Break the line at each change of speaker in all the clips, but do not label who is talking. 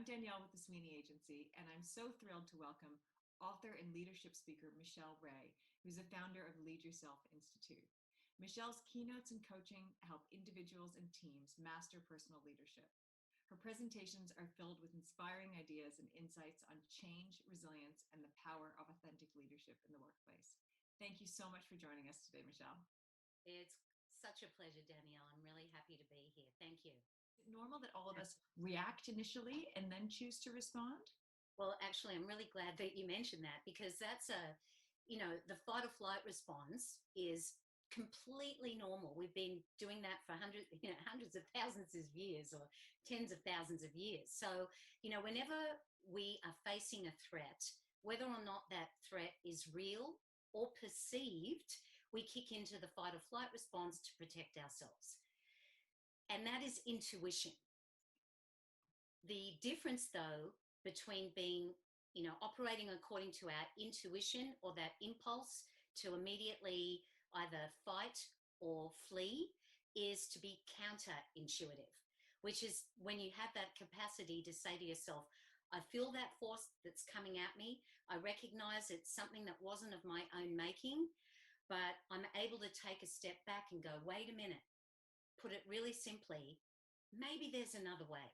Danielle with the Sweeney Agency, and I'm so thrilled to welcome author and leadership speaker Michelle Ray, who's the founder of Lead Yourself Institute. Michelle's keynotes and coaching help individuals and teams master personal leadership. Her presentations are filled with inspiring ideas and insights on change, resilience, and the power of authentic leadership in the workplace. Thank you so much for joining us today, Michelle.
It's such a pleasure, Danielle. I'm really happy to be here. Thank you.
Is it normal that all of us react initially and then choose to respond?
Well, actually, I'm really glad that you mentioned that, because that's the fight or flight response is completely normal. We've been doing that for hundreds of thousands of years or tens of thousands of years. So, whenever we are facing a threat, whether or not that threat is real or perceived, we kick into the fight or flight response to protect ourselves. And that is intuition. The difference, though, between being, operating according to our intuition or that impulse to immediately either fight or flee is to be counterintuitive, which is when you have that capacity to say to yourself, I feel that force that's coming at me. I recognize it's something that wasn't of my own making, but I'm able to take a step back and go, wait a minute, put it really simply, maybe there's another way.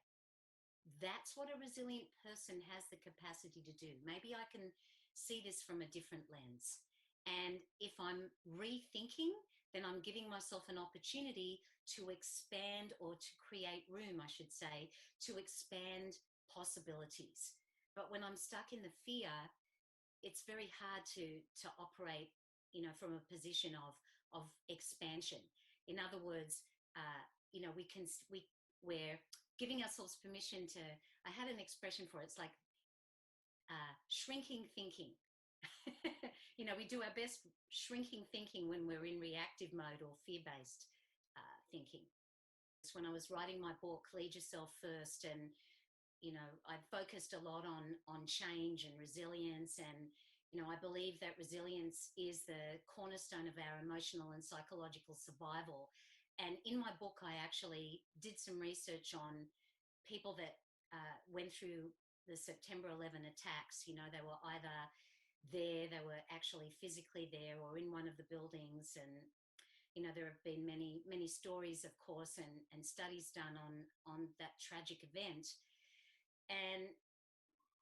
That's what a resilient person has the capacity to do. Maybe I can see this from a different lens. And if I'm rethinking, then I'm giving myself an opportunity to expand, or to create room, I should say, to expand possibilities. But when I'm stuck in the fear, it's very hard to operate, from a position of expansion. In other words, we're giving ourselves permission to, I had an expression for it, it's like shrinking thinking. We do our best shrinking thinking when we're in reactive mode or fear-based thinking. It's when I was writing my book, Lead Yourself First, and I focused a lot on change and resilience, and I believe that resilience is the cornerstone of our emotional and psychological survival. And in my book, I actually did some research on people that went through the September 11 attacks. They were either there, they were actually physically there, or in one of the buildings. And, there have been many, many stories, of course, and studies done on that tragic event. And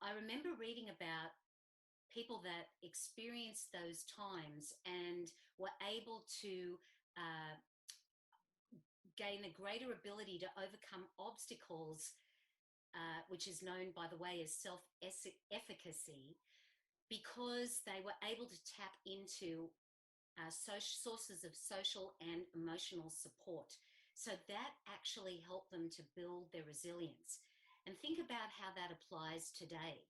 I remember reading about people that experienced those times and were able to gain a greater ability to overcome obstacles, which is known, by the way, as self-efficacy, because they were able to tap into sources of social and emotional support. So that actually helped them to build their resilience. And think about how that applies today.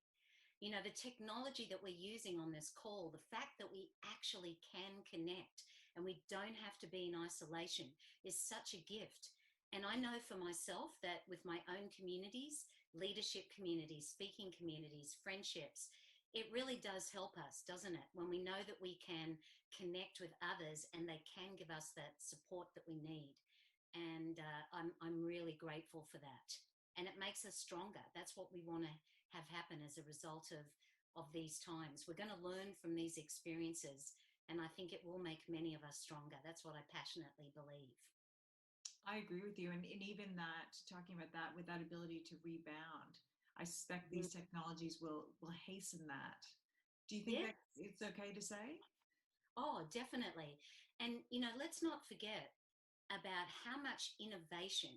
The technology that we're using on this call, the fact that we actually can connect and we don't have to be in isolation is such a gift. And I know for myself that with my own communities, leadership communities, speaking communities, friendships, it really does help us, doesn't it? When we know that we can connect with others and they can give us that support that we need. And I'm really grateful for that. And it makes us stronger. That's what we want to have happen as a result of these times. We're going to learn from these experiences, and I think it will make many of us stronger. That's what I passionately believe.
I agree with you. And even that, talking about that, with that ability to rebound, I suspect these technologies will hasten that. Do you think that it's okay to say?
Oh, definitely. And, let's not forget about how much innovation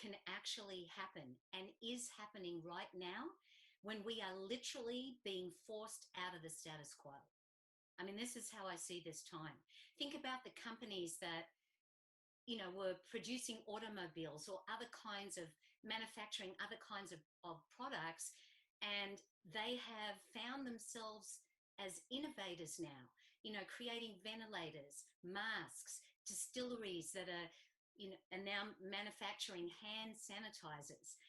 can actually happen and is happening right now when we are literally being forced out of the status quo. I mean, this is how I see this time. Think about the companies that, were producing automobiles or other kinds of manufacturing, other kinds of products, and they have found themselves as innovators now, creating ventilators, masks, distilleries that are now manufacturing hand sanitizers.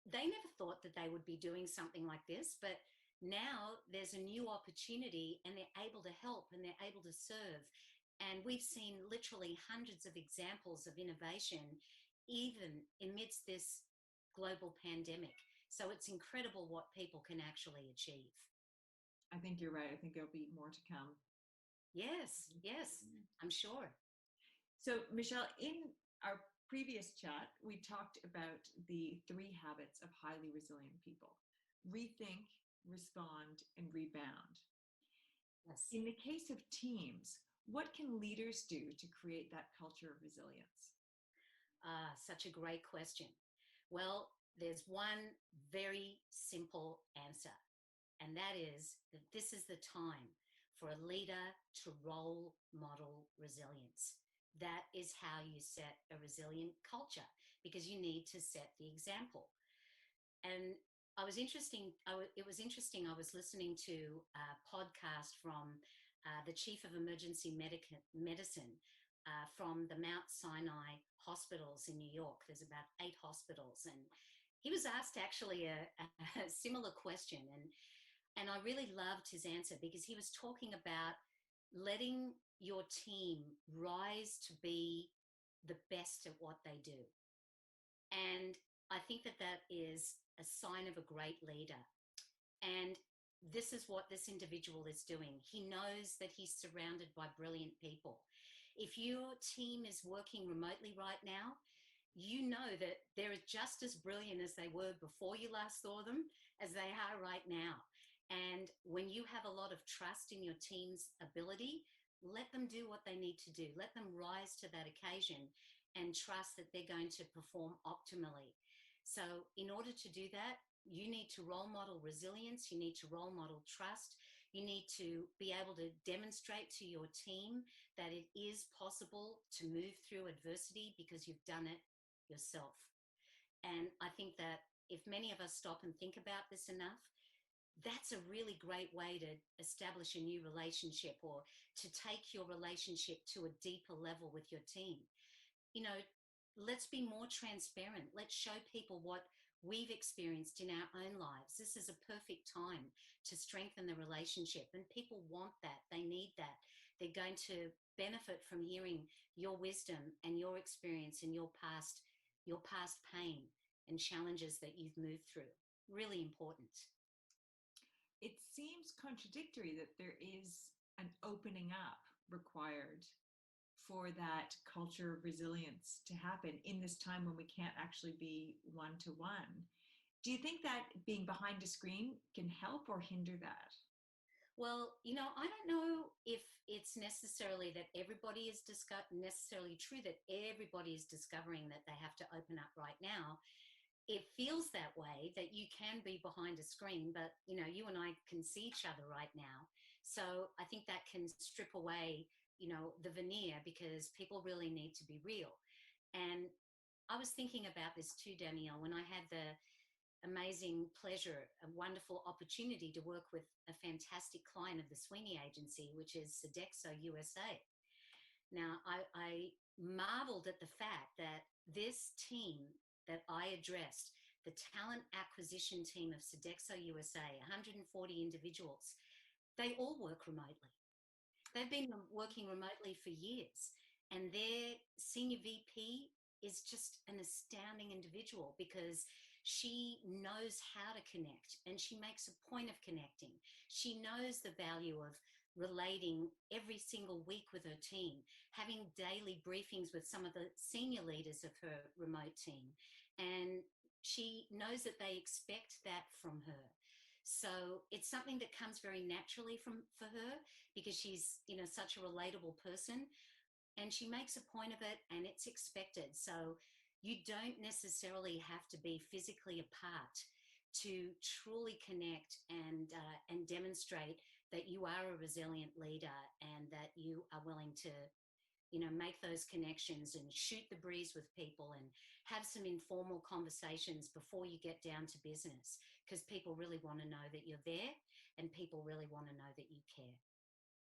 They never thought that they would be doing something like this, but now there's a new opportunity and they're able to help and they're able to serve. And we've seen literally hundreds of examples of innovation, even amidst this global pandemic. So it's incredible what people can actually achieve.
I think you're right. I think there'll be more to come.
Yes, yes, I'm sure.
So, Michelle, in our previous chat, we talked about the 3 habits of highly resilient people: rethink, respond, and rebound.
Yes.
In the case of teams, what can leaders do to create that culture of resilience?
Such a great question. Well, there's one very simple answer, and that is that this is the time for a leader to role model resilience. That is how you set a resilient culture, because you need to set the example. And it was interesting. I was listening to a podcast from the chief of emergency medicine from the Mount Sinai hospitals in New York. There's about 8 hospitals, and he was asked actually a similar question, and I really loved his answer, because he was talking about letting your team rise to be the best at what they do. And I think that that is a sign of a great leader. And this is what this individual is doing. He knows that he's surrounded by brilliant people. If your team is working remotely right now, you know that they're just as brilliant as they were before you last saw them as they are right now. And when you have a lot of trust in your team's ability, let them do what they need to do. Let them rise to that occasion and trust that they're going to perform optimally. So in order to do that, you need to role model resilience. You need to role model trust. You need to be able to demonstrate to your team that it is possible to move through adversity because you've done it yourself. And I think that if many of us stop and think about this enough, that's a really great way to establish a new relationship, or to take your relationship to a deeper level with your team. You know, let's be more transparent. Let's show people what we've experienced in our own lives. This is a perfect time to strengthen the relationship, and people want that. They need that. They're going to benefit from hearing your wisdom and your experience and your past pain and challenges that you've moved through. Really important.
It seems contradictory that there is an opening up required for that culture of resilience to happen in this time when we can't actually be one-to-one. Do you think that being behind a screen can help or hinder that?
Well, I don't know if it's necessarily that everybody is necessarily true that everybody is discovering that they have to open up right now. It feels that way, that you can be behind a screen, but you and I can see each other right now. So I think that can strip away, the veneer, because people really need to be real. And I was thinking about this too, Danielle, when I had the amazing pleasure, a wonderful opportunity to work with a fantastic client of the Sweeney Agency, which is Sodexo USA. Now, I marveled at the fact that this team that I addressed, the talent acquisition team of Sodexo USA, 140 individuals, they all work remotely. They've been working remotely for years, and their senior VP is just an astounding individual, because she knows how to connect, and she makes a point of connecting. She knows the value of relating every single week with her team, having daily briefings with some of the senior leaders of her remote team. And she knows that they expect that from her. So it's something that comes very naturally for her, because she's, such a relatable person, and she makes a point of it, and it's expected. So you don't necessarily have to be physically apart to truly connect and demonstrate that you are a resilient leader, and that you are willing to make those connections and shoot the breeze with people and have some informal conversations before you get down to business, because people really want to know that you're there, and people really want to know that you care.